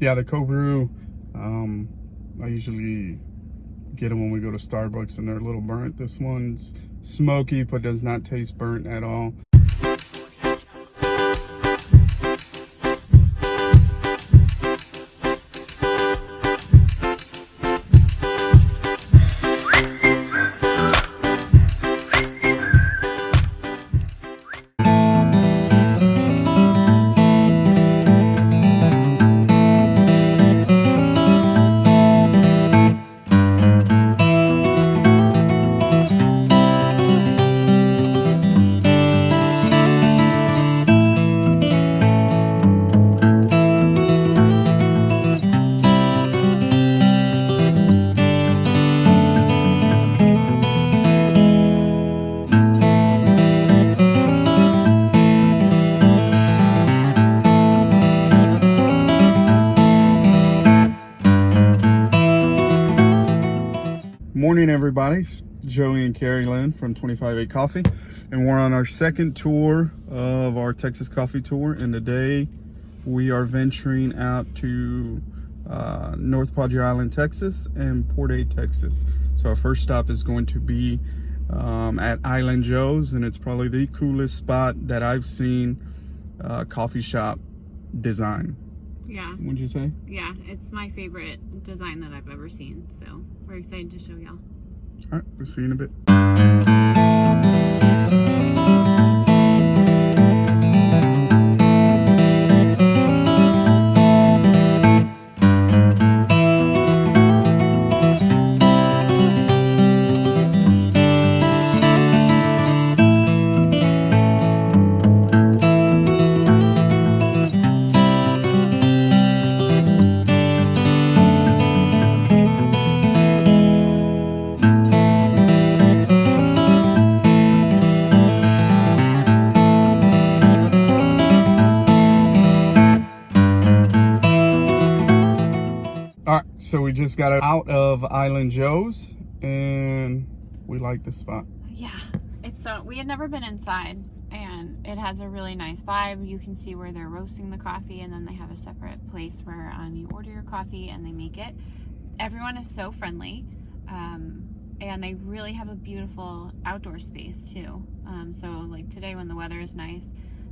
Yeah, the cold brew, I usually get them when we go to Starbucks and they're a little burnt. This one's smoky but does not taste burnt at all. Morning, everybody. It's Joey and Carrie Lynn from 258 Coffee, and we're on our second tour of our Texas coffee tour. And today we are venturing out to North Padre Island, Texas, and Port A, Texas. So our first stop is going to be at Island Joe's, and it's probably the coolest spot that I've seen coffee shop design. Yeah. What'd you say? Yeah, it's my favorite design that I've ever seen. So we're excited to show y'all. All right, we'll see you in a bit. All right, so we just got out of Island Joe's, and we like this spot. Yeah, we had never been inside, and it has a really nice vibe. You can see where they're roasting the coffee, and then they have a separate place where you order your coffee and they make it. Everyone is so friendly, and they really have a beautiful outdoor space too. So like today when the weather is nice,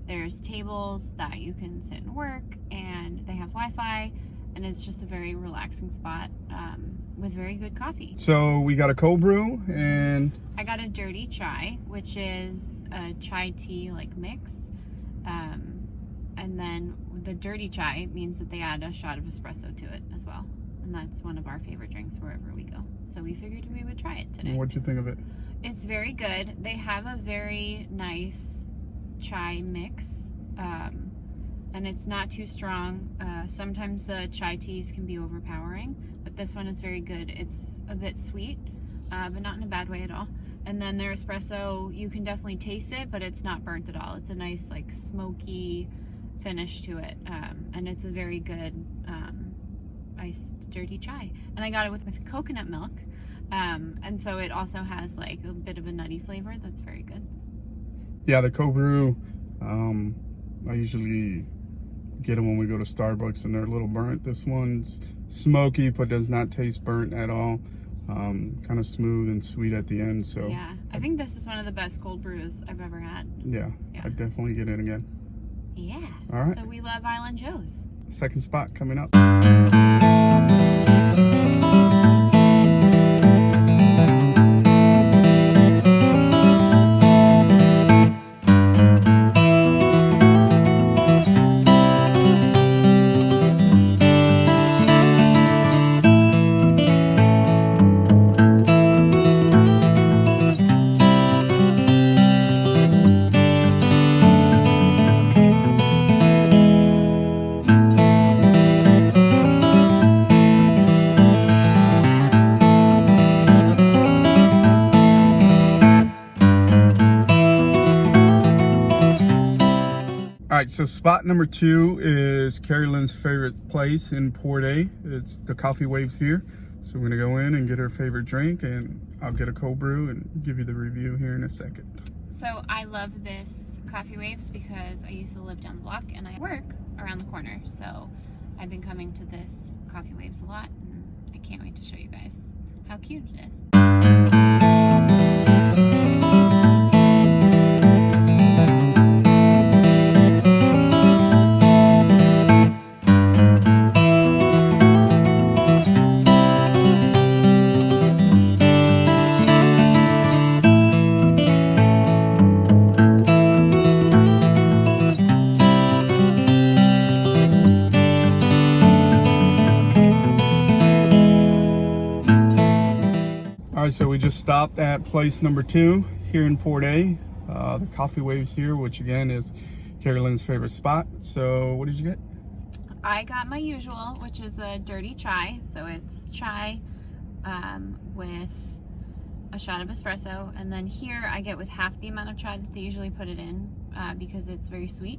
there's tables that you can sit and work, and they have Wi-Fi. And it's just a very relaxing spot with very good coffee. So we got a cold brew, and I got a dirty chai, which is a chai tea like mix. And then the dirty chai means that they add a shot of espresso to it as well. And that's one of our favorite drinks wherever we go. So we figured we would try it today. what'd you think of it? It's very good. They have a very nice chai mix. And it's not too strong. Sometimes the chai teas can be overpowering, but this one is very good. It's a bit sweet, but not in a bad way at all. And then their espresso, you can definitely taste it, but it's not burnt at all. It's a nice like smoky finish to it. And it's a very good iced dirty chai. And I got it with coconut milk. And so it also has like a bit of a nutty flavor that's very good. Yeah, the cold brew, I usually get them when we go to Starbucks and they're a little burnt. This one's smoky but does not taste burnt at all. Kind of smooth and sweet at the end. So yeah, I think this is one of the best cold brews I've ever had. Yeah, I'd definitely get it again. Yeah. All right. So we love Island Joe's. Second spot coming up. All right, so spot number 2 is Carrie Lynn's favorite place in Port A. It's the Coffee Waves here. So we're gonna go in and get her favorite drink, and I'll get a cold brew and give you the review here in a second. So I love this Coffee Waves because I used to live down the block and I work around the corner. So I've been coming to this Coffee Waves a lot, and I can't wait to show you guys how cute it is. All right, so we just stopped at place number 2 here in Port A, the Coffee Waves here, which again is Carrie Lynn's favorite spot. So what did you get? I got my usual, which is a dirty chai. So it's chai with a shot of espresso. And then here I get with half the amount of chai that they usually put it in because it's very sweet.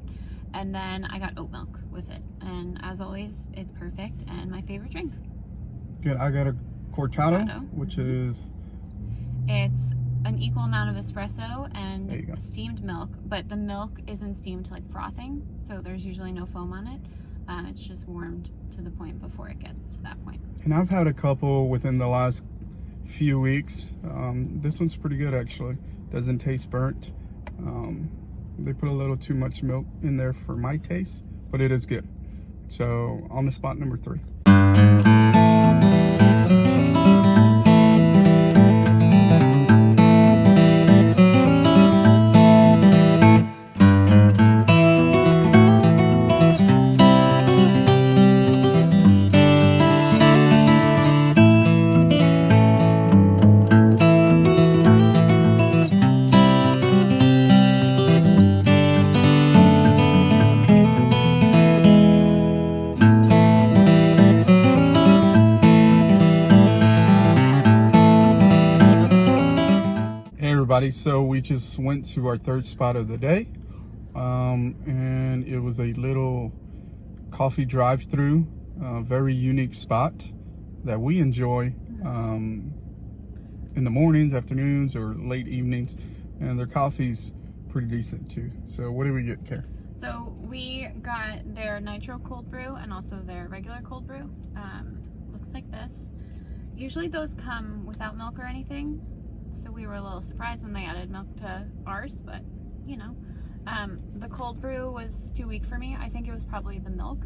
And then I got oat milk with it. And as always, it's perfect and my favorite drink. Good. I got a cortado, Cortado. which is... It's an equal amount of espresso There you go. and steamed milk, but the milk isn't steamed to like frothing, so there's usually no foam on it. It's just warmed to the point before it gets to that point. And I've had a couple within the last few weeks. This one's pretty good, actually. Doesn't taste burnt. They put a little too much milk in there for my taste, but it is good. So on to spot number 3. Everybody, so we just went to our 3rd spot of the day, and it was a little coffee drive-through, very unique spot that we enjoy in the mornings, afternoons, or late evenings, and their coffee's pretty decent too. So what did we get, Care? So we got their nitro cold brew and also their regular cold brew. Looks like this. Usually those come without milk or anything, so we were a little surprised when they added milk to ours, but you know. The cold brew was too weak for me. I think it was probably the milk.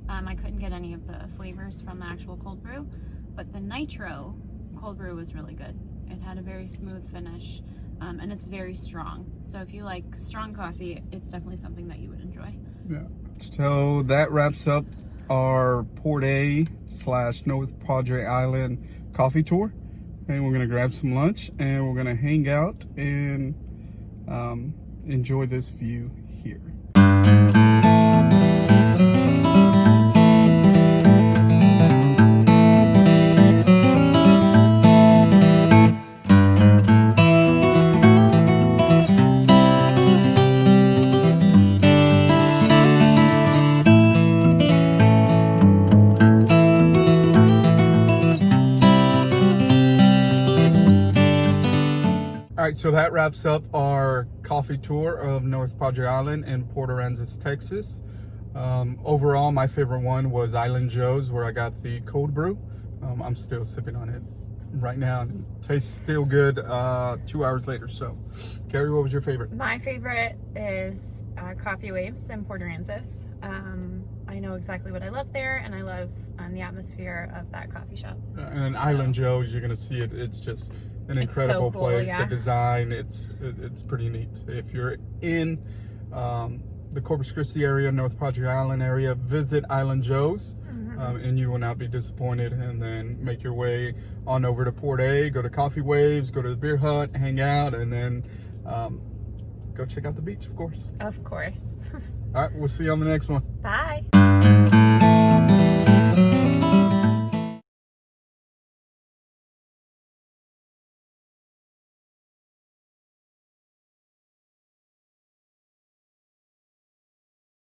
I couldn't get any of the flavors from the actual cold brew, but the nitro cold brew was really good. It had a very smooth finish, and it's very strong. So if you like strong coffee, it's definitely something that you would enjoy. Yeah. So that wraps up our Port A / North Padre Island coffee tour. And we're gonna grab some lunch and we're gonna hang out and enjoy this view here. All right, so that wraps up our coffee tour of North Padre Island in Port Aransas, Texas. Overall, my favorite one was Island Joe's, where I got the cold brew. I'm still sipping on it right now, and it tastes still good 2 hours later. So, Carrie, what was your favorite? My favorite is Coffee Waves in Port Aransas. I know exactly what I love there, and I love the atmosphere of that coffee shop. And Island Joe's, you're gonna see it. It's just an incredible cool, place. yeah. The design, it's pretty neat. If you're in the Corpus Christi area, North Padre Island area, visit Island Joe's, and you will not be disappointed. And then make your way on over to Port A, go to Coffee Waves, go to the Beer Hut, hang out, and then go check out the beach, of course. Of course. All right, we'll see you on the next one. Bye.